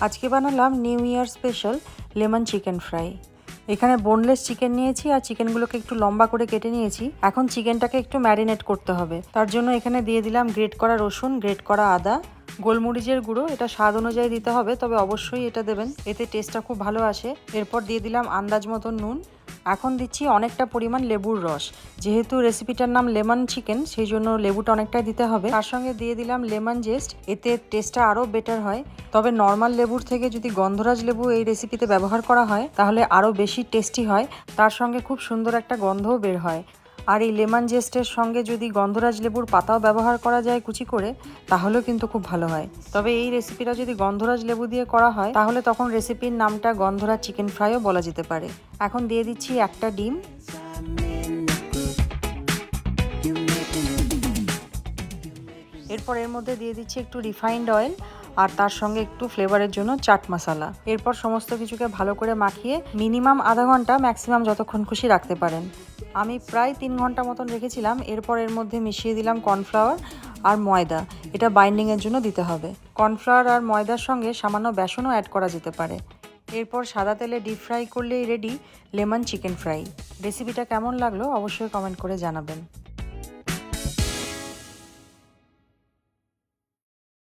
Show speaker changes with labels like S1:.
S1: আজকে বানালাম new year special lemon chicken fry. এখানে বোনলেস চিকেন নিয়েছি আর চিকেনগুলোকে একটু লম্বা করে কেটে নিয়েছি। এখন চিকেনটাকে একটু ম্যারিনেট করতে হবে। তার জন্য এখানে দিয়ে দিলাম গ্রেট করা রসুন, গ্রেট করা আদা, গোলমরিচের গুঁড়ো। এটা স্বাদ অনুযায়ী দিতে হবে, তবে অবশ্যই এটা দেবেন, এতে টেস্টটা খুব ভালো আসে। এরপর দিয়ে দিলাম আন্দাজ মতন নুন। এখন দিচ্ছি অনেকটা পরিমাণ লেবুর রস। যেহেতু রেসিপিটার নাম লেমন চিকেন, সেই জন্য লেবুটা অনেকটাই দিতে হবে। তার সঙ্গে দিয়ে দিলাম লেমন জেস্ট, এতে টেস্টটা আরও বেটার হয়। তবে নর্মাল লেবুর থেকে যদি গন্ধরাজ লেবু এই রেসিপিতে ব্যবহার করা হয় তাহলে আরও বেশি টেস্টি হয়। তার সঙ্গে খুব সুন্দর একটা গন্ধও বের হয়। আর এই লেমন জেস্টের সঙ্গে যদি গন্ধরাজ লেবুর পাতাও ব্যবহার করা যায় কুচি করে, তাহলেও কিন্তু খুব ভালো হয়। তবে এই রেসিপিটা যদি গন্ধরাজ লেবু দিয়ে করা হয় তাহলে তখন রেসিপির নামটা গন্ধরাজ চিকেন ফ্রাইও বলা যেতে পারে। এখন দিয়ে দিচ্ছি একটা ডিম। এরপর এর মধ্যে দিয়ে দিচ্ছি একটু রিফাইন্ড অয়েল আর তার সঙ্গে একটু ফ্লেভারের জন্য চাট মশলা। এরপর সমস্ত কিছুকে ভালো করে মাখিয়ে মিনিমাম আধা ঘন্টা, ম্যাক্সিমাম যতক্ষণ খুশি রাখতে পারেন। আমি প্রায় 3 ঘন্টা মতন রেখেছিলাম। এরপর এর মধ্যে মিশিয়ে দিলাম কর্নফ্লাওয়ার আর ময়দা। এটা বাইন্ডিংয়ের জন্য দিতে হবে। কর্নফ্লাওয়ার আর ময়দার সঙ্গে সামান্য বেসনও অ্যাড করা যেতে পারে। এরপর সাদা তেলে ডিপ ফ্রাই করলেই রেডি লেমন চিকেন ফ্রাই। রেসিপিটা কেমন লাগলো অবশ্যই কমেন্ট করে জানাবেন।